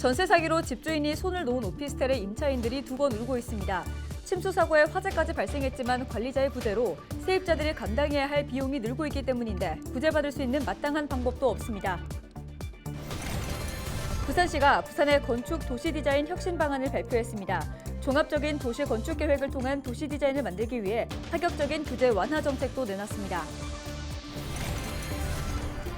전세 사기로 집주인이 손을 놓은 오피스텔에 임차인들이 두 번 울고 있습니다. 침수 사고에 화재까지 발생했지만 관리자의 부재로 세입자들이 감당해야 할 비용이 늘고 있기 때문인데 구제받을 수 있는 마땅한 방법도 없습니다. 부산시가 부산의 건축 도시 디자인 혁신 방안을 발표했습니다. 종합적인 도시 건축 계획을 통한 도시 디자인을 만들기 위해 파격적인 규제 완화 정책도 내놨습니다.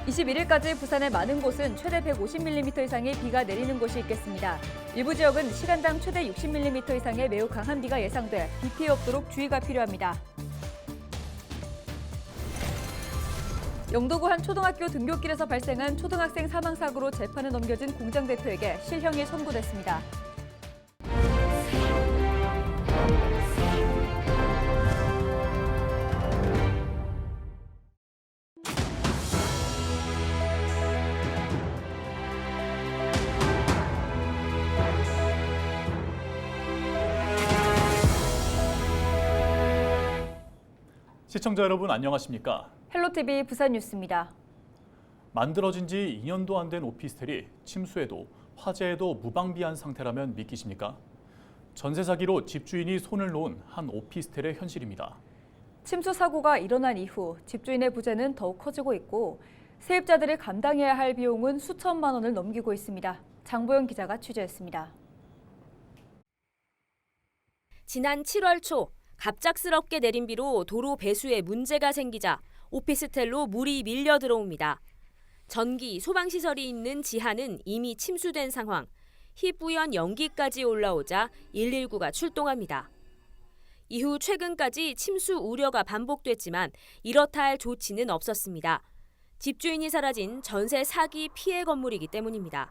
21일까지 부산의 많은 곳은 최대 150mm 이상의 비가 내리는 곳이 있겠습니다. 일부 지역은 시간당 최대 60mm 이상의 매우 강한 비가 예상돼 비 피해 없도록 주의가 필요합니다. 영도구 한 초등학교 등굣길에서 발생한 초등학생 사망 사고로 재판에 넘겨진 공장 대표에게 실형이 선고됐습니다. 시청자 여러분 안녕하십니까? 헬로티비 부산 뉴스입니다. 만들어진 지 2년도 안 된 오피스텔이 침수에도 화재에도 무방비한 상태라면 믿기십니까? 전세 사기로 집주인이 손을 놓은 한 오피스텔의 현실입니다. 침수 사고가 일어난 이후 집주인의 부재는 더욱 커지고 있고 세입자들이 감당해야 할 비용은 수천만 원을 넘기고 있습니다. 장보영 기자가 취재했습니다. 지난 7월 초 갑작스럽게 내린 비로 도로 배수에 문제가 생기자 오피스텔로 물이 밀려 들어옵니다. 전기, 소방시설이 있는 지하는 이미 침수된 상황. 희뿌연 연기까지 올라오자 119가 출동합니다. 이후 최근까지 침수 우려가 반복됐지만 이렇다 할 조치는 없었습니다. 집주인이 사라진 전세 사기 피해 건물이기 때문입니다.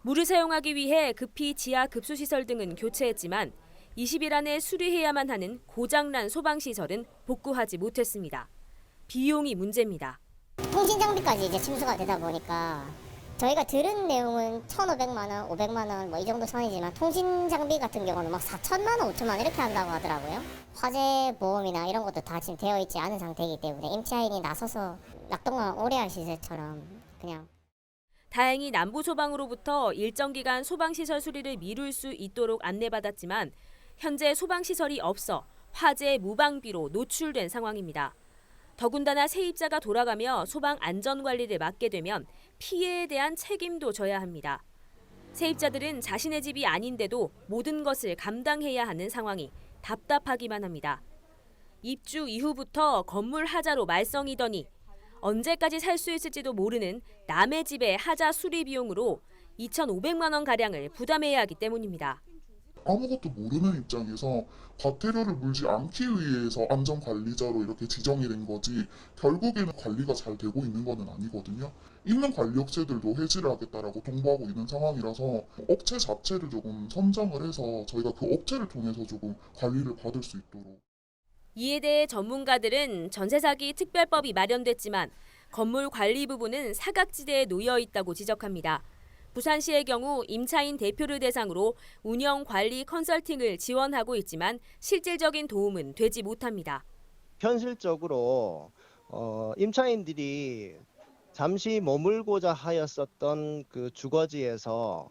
물을 사용하기 위해 급히 지하 급수시설 등은 교체했지만 20일 안에 수리해야만 하는 고장난 소방시설은 복구하지 못했습니다. 비용이 문제입니다. 통신 장비까지 이제 침수가 되다 보니까 저희가 들은 내용은 1,500만 원, 500만 원 뭐 이 정도 선이지만 통신 장비 같은 경우는 막 4천만 원, 5천만 원 이렇게 한다고 하더라고요. 화재 보험이나 이런 것도 다 지금 되어 있지 않은 상태이기 때문에 임차인이 나서서 낙동강 오래할 시세처럼 그냥. 다행히 남부소방으로부터 일정 기간 소방시설 수리를 미룰 수 있도록 안내받았지만 현재 소방시설이 없어 화재 무방비로 노출된 상황입니다. 더군다나 세입자가 돌아가며 소방 안전관리를 맡게 되면 피해에 대한 책임도 져야 합니다. 세입자들은 자신의 집이 아닌데도 모든 것을 감당해야 하는 상황이 답답하기만 합니다. 입주 이후부터 건물 하자로 말썽이더니 언제까지 살 수 있을지도 모르는 남의 집의 하자 수리 비용으로 2,500만 원가량을 부담해야 하기 때문입니다. 아무것도 모르는 입장에서 과태료를 물지 않기 위해서 안전관리자로 이렇게 지정이 된 거지 결국에는 관리가 잘 되고 있는 거는 아니거든요. 있는 관리 업체들도 해지를 하겠다라고 통보하고 있는 상황이라서 업체 자체를 조금 선정을 해서 저희가 그 업체를 통해서 조금 관리를 받을 수 있도록. 이에 대해 전문가들은 전세 사기 특별법이 마련됐지만 건물 관리 부분은 사각지대에 놓여 있다고 지적합니다. 부산시의 경우 임차인 대표를 대상으로 운영 관리 컨설팅을 지원하고 있지만 실질적인 도움은 되지 못합니다. 현실적으로 임차인들이 잠시 머물고자 하였었던 그 주거지에서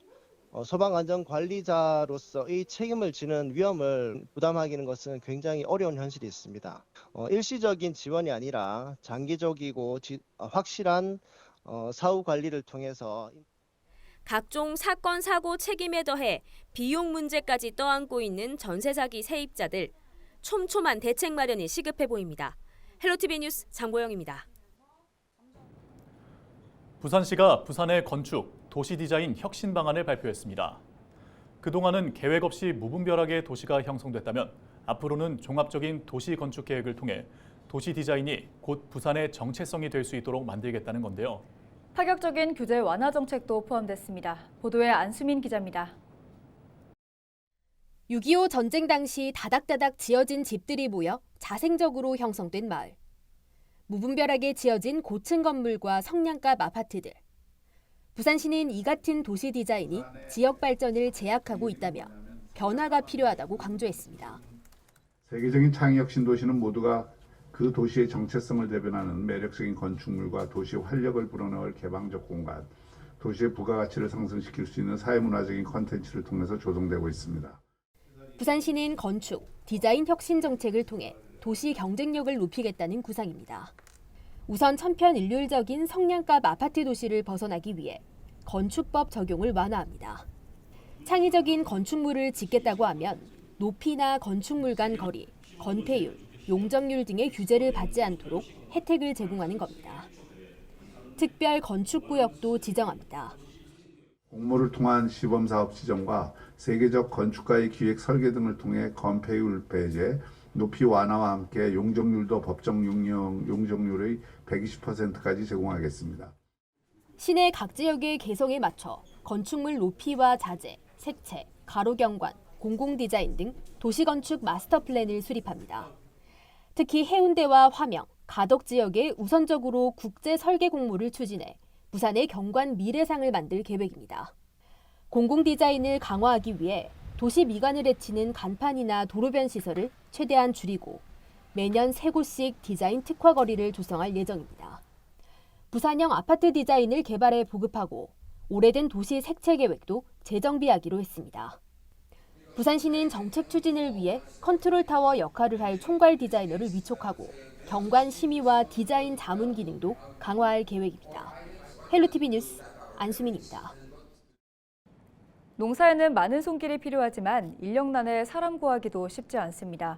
소방안전관리자로서의 책임을 지는 위험을 부담하기는 것은 굉장히 어려운 현실이 있습니다. 일시적인 지원이 아니라 장기적이고 확실한 사후 관리를 통해서 각종 사건, 사고 책임에 더해 비용 문제까지 떠안고 있는 전세 사기 세입자들. 촘촘한 대책 마련이 시급해 보입니다. 헬로티비 뉴스 장보영입니다. 부산시가 부산의 건축, 도시 디자인 혁신 방안을 발표했습니다. 그동안은 계획 없이 무분별하게 도시가 형성됐다면 앞으로는 종합적인 도시 건축 계획을 통해 도시 디자인이 곧 부산의 정체성이 될 수 있도록 만들겠다는 건데요. 파격적인 규제 완화 정책도 포함됐습니다. 보도에 안수민 기자입니다. 6.25 전쟁 당시 다닥다닥 지어진 집들이 모여 자생적으로 형성된 마을. 무분별하게 지어진 고층 건물과 성냥갑 아파트들. 부산시는 이 같은 도시 디자인이 지역 발전을 제약하고 있다며 변화가 필요하다고 강조했습니다. 세계적인 창의혁 신도시는 모두가 그 도시의 정체성을 대변하는 매력적인 건축물과 도시의 활력을 불어넣을 개방적 공간, 도시의 부가가치를 상승시킬 수 있는 사회문화적인 콘텐츠를 통해서 조성되고 있습니다. 부산시는 건축, 디자인 혁신 정책을 통해 도시 경쟁력을 높이겠다는 구상입니다. 우선 천편일률적인 성량갑 아파트 도시를 벗어나기 위해 건축법 적용을 완화합니다. 창의적인 건축물을 짓겠다고 하면 높이나 건축물 간 거리, 건폐율, 용적률 등의 규제를 받지 않도록 혜택을 제공하는 겁니다. 특별 건축구역도 지정합니다. 공모를 통한 시범사업 지정과 세계적 건축가의 기획 설계 등을 통해 건폐율 배제, 높이 완화와 함께 용적률도 법정 용적률의 120%까지 제공하겠습니다. 시내 각 지역의 개성에 맞춰 건축물 높이와 자재, 색채, 가로경관, 공공디자인 등 도시건축 마스터 플랜을 수립합니다. 특히 해운대와 화명, 가덕 지역에 우선적으로 국제 설계 공모를 추진해 부산의 경관 미래상을 만들 계획입니다. 공공디자인을 강화하기 위해 도시 미관을 해치는 간판이나 도로변 시설을 최대한 줄이고 매년 3곳씩 디자인 특화 거리를 조성할 예정입니다. 부산형 아파트 디자인을 개발해 보급하고 오래된 도시 색채 계획도 재정비하기로 했습니다. 부산시는 정책 추진을 위해 컨트롤타워 역할을 할 총괄 디자이너를 위촉하고 경관 심의와 디자인 자문 기능도 강화할 계획입니다. 헬로티비 뉴스 안수민입니다. 농사에는 많은 손길이 필요하지만 인력난에 사람 구하기도 쉽지 않습니다.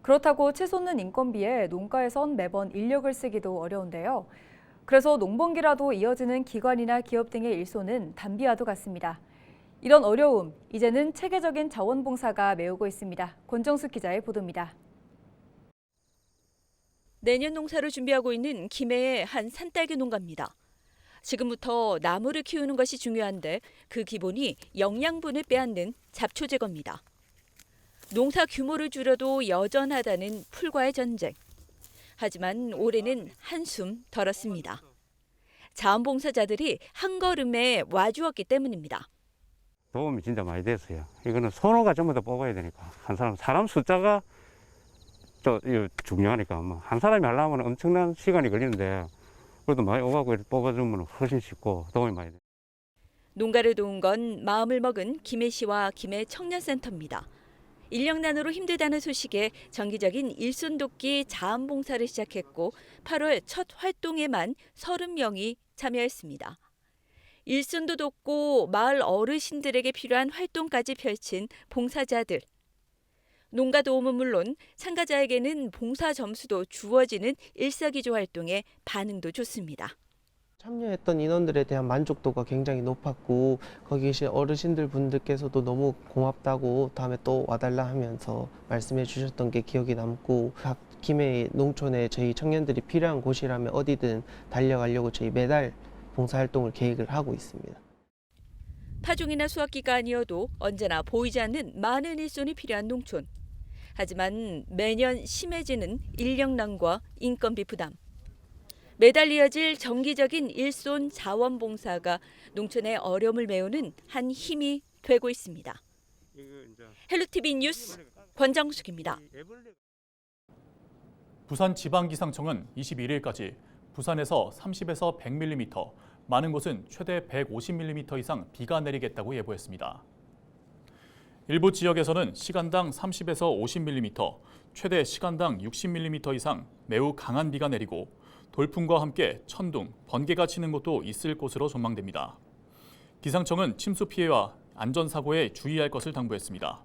그렇다고 치솟는 인건비에 농가에선 매번 인력을 쓰기도 어려운데요. 그래서 농번기라도 이어지는 기관이나 기업 등의 일손은 단비와도 같습니다. 이런 어려움, 이제는 체계적인 자원봉사가 메우고 있습니다. 권정숙 기자의 보도입니다. 내년 농사를 준비하고 있는 김해의 한 산딸기 농가입니다. 지금부터 나무를 키우는 것이 중요한데 그 기본이 영양분을 빼앗는 잡초 제거입니다. 농사 규모를 줄여도 여전하다는 풀과의 전쟁. 하지만 올해는 한숨 덜었습니다. 자원봉사자들이 한 걸음에 와주었기 때문입니다. 도움이 진짜 많이 됐어요. 이거는 손호가 전부 다 뽑아야 되니까 한 사람 숫자가 또 중요하니까 뭐 한 사람이 하려면 엄청난 시간이 걸리는데 그래도 많이 오가고 뽑아주면 훨씬 쉽고 도움이 많이 돼요. 농가를 도운 건 마음을 먹은 김해시와 김해 청년센터입니다. 인력난으로 힘들다는 소식에 정기적인 일손 돕기 자원봉사를 시작했고 8월 첫 활동에만 30명이 참여했습니다. 일손도 돕고 마을 어르신들에게 필요한 활동까지 펼친 봉사자들. 농가 도움은 물론 참가자에게는 봉사 점수도 주어지는 일석이조 활동에 반응도 좋습니다. 참여했던 인원들에 대한 만족도가 굉장히 높았고 거기 계신 어르신들 분들께서도 너무 고맙다고 다음에 또 와달라 하면서 말씀해 주셨던 게 기억이 남고 각 김해 농촌에 저희 청년들이 필요한 곳이라면 어디든 달려가려고 저희 매달 봉사활동을 계획을 하고 있습니다. 파종이나 수확기가 아니어도 언제나 보이지 않는 많은 일손이 필요한 농촌. 하지만 매년 심해지는 인력난과 인건비 부담. 매달 이어질 정기적인 일손 자원봉사가 농촌의 어려움을 메우는 한 힘이 되고 있습니다. 헬로티비 뉴스 권정숙입니다. 부산지방기상청은 21일까지 부산에서 30에서 100mm, 많은 곳은 최대 150mm 이상 비가 내리겠다고 예보했습니다. 일부 지역에서는 시간당 30에서 50mm, 최대 시간당 60mm 이상 매우 강한 비가 내리고 돌풍과 함께 천둥, 번개가 치는 곳도 있을 것으로 전망됩니다. 기상청은 침수 피해와 안전사고에 주의할 것을 당부했습니다.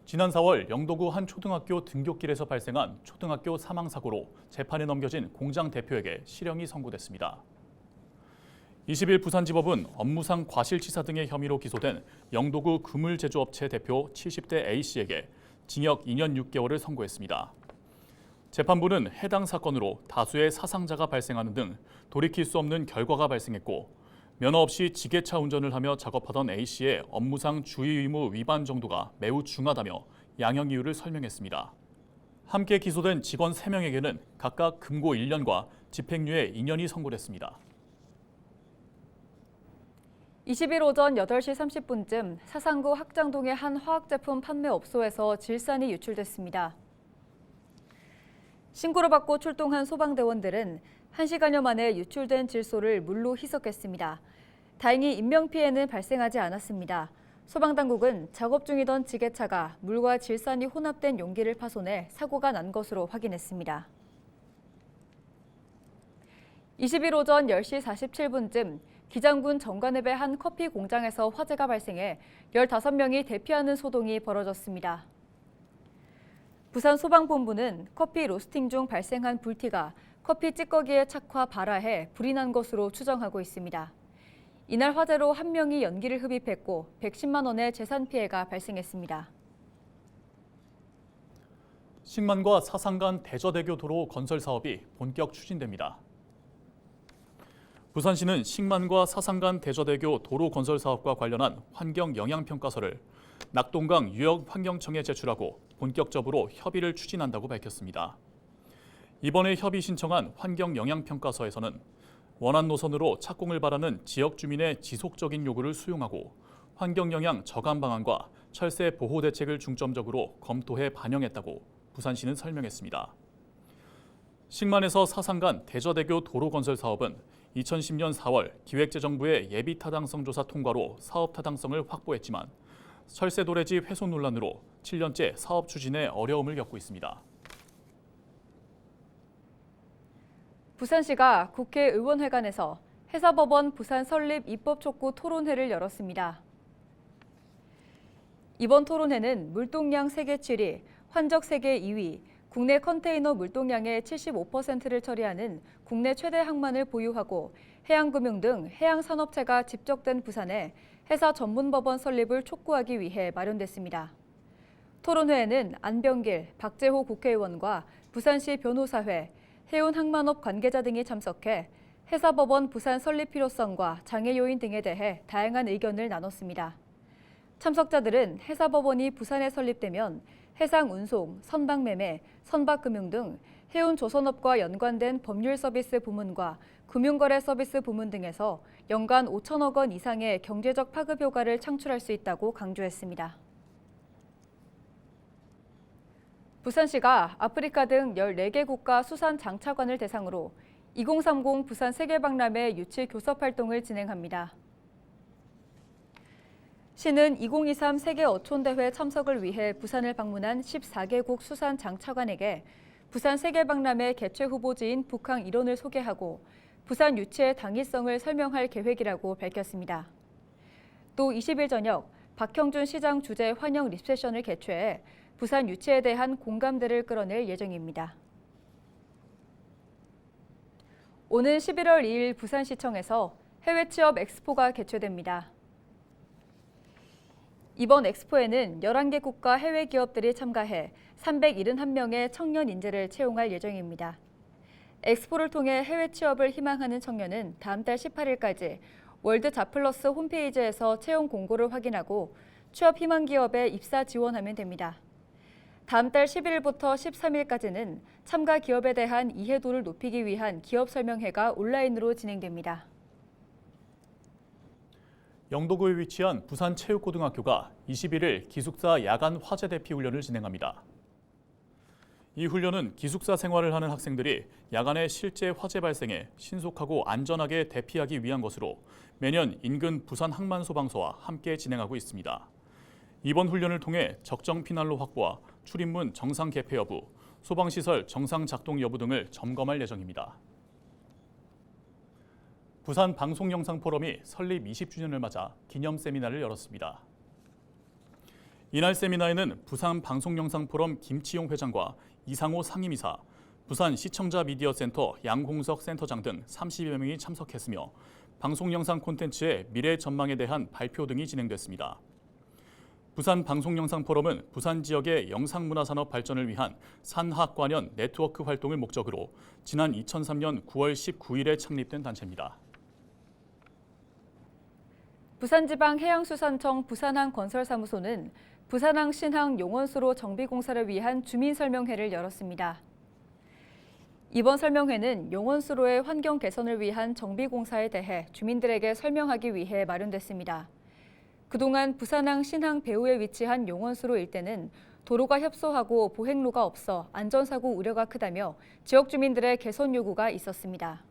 지난 4월 영도구 한 초등학교 등굣길에서 발생한 초등학교 사망사고로 재판에 넘겨진 공장 대표에게 실형이 선고됐습니다. 20일 부산지법은 업무상 과실치사 등의 혐의로 기소된 영도구 그물제조업체 대표 70대 A씨에게 징역 2년 6개월을 선고했습니다. 재판부는 해당 사건으로 다수의 사상자가 발생하는 등 돌이킬 수 없는 결과가 발생했고 면허 없이 지게차 운전을 하며 작업하던 A씨의 업무상 주의 의무 위반 정도가 매우 중하다며 양형 이유를 설명했습니다. 함께 기소된 직원 3명에게는 각각 금고 1년과 집행유예 2년이 선고됐습니다. 20일 오전 8시 30분쯤 사상구 학장동의 한 화학제품 판매업소에서 질산이 유출됐습니다. 신고를 받고 출동한 소방대원들은 1시간여 만에 유출된 질소를 물로 희석했습니다. 다행히 인명피해는 발생하지 않았습니다. 소방당국은 작업 중이던 지게차가 물과 질산이 혼합된 용기를 파손해 사고가 난 것으로 확인했습니다. 20일 오전 10시 47분쯤 기장군 정관읍의 한 커피 공장에서 화재가 발생해 15명이 대피하는 소동이 벌어졌습니다. 부산소방본부는 커피 로스팅 중 발생한 불티가 커피 찌꺼기에 착화 발화해 불이 난 것으로 추정하고 있습니다. 이날 화재로 한 명이 연기를 흡입했고 110만 원의 재산 피해가 발생했습니다. 식만과 사상간 대저대교 도로 건설 사업이 본격 추진됩니다. 부산시는 식만과 사상간 대저대교 도로 건설 사업과 관련한 환경 영향평가서를 낙동강 유역환경청에 제출하고 본격적으로 협의를 추진한다고 밝혔습니다. 이번에 협의 신청한 환경 영향평가서에서는 원안 노선으로 착공을 바라는 지역 주민의 지속적인 요구를 수용하고 환경 영향 저감 방안과 철새 보호 대책을 중점적으로 검토해 반영했다고 부산시는 설명했습니다. 식만에서 사상간 대저대교 도로 건설 사업은 2010년 4월 기획재정부의 예비 타당성 조사 통과로 사업 타당성을 확보했지만 철새 도래지 훼손 논란으로 7년째 사업 추진에 어려움을 겪고 있습니다. 부산시가 국회의원회관에서 해사법원 부산 설립 입법 촉구 토론회를 열었습니다. 이번 토론회는 물동량 세계 7위, 환적 세계 2위, 국내 컨테이너 물동량의 75%를 처리하는 국내 최대 항만을 보유하고 해양금융 등 해양산업체가 집적된 부산에 해사 전문법원 설립을 촉구하기 위해 마련됐습니다. 토론회에는 안병길, 박재호 국회의원과 부산시 변호사회, 해운항만업 관계자 등이 참석해 해사법원 부산 설립 필요성과 장애 요인 등에 대해 다양한 의견을 나눴습니다. 참석자들은 해사법원이 부산에 설립되면 해상 운송, 선박매매, 선박금융 등 해운 조선업과 연관된 법률 서비스 부문과 금융거래 서비스 부문 등에서 연간 5천억 원 이상의 경제적 파급 효과를 창출할 수 있다고 강조했습니다. 부산시가 아프리카 등 14개 국가 수산 장차관을 대상으로 2030 부산 세계박람회 유치 교섭 활동을 진행합니다. 시는 2023 세계 어촌대회 참석을 위해 부산을 방문한 14개국 수산 장차관에게 부산 세계박람회 개최 후보지인 북항 일원을 소개하고 부산 유치의 당위성을 설명할 계획이라고 밝혔습니다. 또 20일 저녁 박형준 시장 주재 환영 리셉션을 개최해 부산 유치에 대한 공감대를 끌어낼 예정입니다. 오는 11월 2일 부산시청에서 해외 취업 엑스포가 개최됩니다. 이번 엑스포에는 11개 국가 해외 기업들이 참가해 371명의 청년 인재를 채용할 예정입니다. 엑스포를 통해 해외 취업을 희망하는 청년은 다음 달 18일까지 월드 잡플러스 홈페이지에서 채용 공고를 확인하고 취업 희망 기업에 입사 지원하면 됩니다. 다음 달 11일부터 13일까지는 참가 기업에 대한 이해도를 높이기 위한 기업 설명회가 온라인으로 진행됩니다. 영도구에 위치한 부산체육고등학교가 21일 기숙사 야간 화재 대피 훈련을 진행합니다. 이 훈련은 기숙사 생활을 하는 학생들이 야간에 실제 화재 발생에 신속하고 안전하게 대피하기 위한 것으로 매년 인근 부산항만소방서와 함께 진행하고 있습니다. 이번 훈련을 통해 적정 피난로 확보와 출입문 정상 개폐 여부, 소방시설 정상 작동 여부 등을 점검할 예정입니다. 부산 방송영상포럼이 설립 20주년을 맞아 기념 세미나를 열었습니다. 이날 세미나에는 부산 방송영상포럼 김치용 회장과 이상호 상임이사, 부산 시청자 미디어센터 양홍석 센터장 등 30여 명이 참석했으며 방송영상 콘텐츠의 미래 전망에 대한 발표 등이 진행됐습니다. 부산 방송영상포럼은 부산 지역의 영상문화산업 발전을 위한 산학 관련 네트워크 활동을 목적으로 지난 2003년 9월 19일에 창립된 단체입니다. 부산지방해양수산청 부산항건설사무소는 부산항 신항 용원수로 정비공사를 위한 주민설명회를 열었습니다. 이번 설명회는 용원수로의 환경 개선을 위한 정비공사에 대해 주민들에게 설명하기 위해 마련됐습니다. 그동안 부산항 신항 배후에 위치한 용원수로 일대는 도로가 협소하고 보행로가 없어 안전사고 우려가 크다며 지역 주민들의 개선 요구가 있었습니다.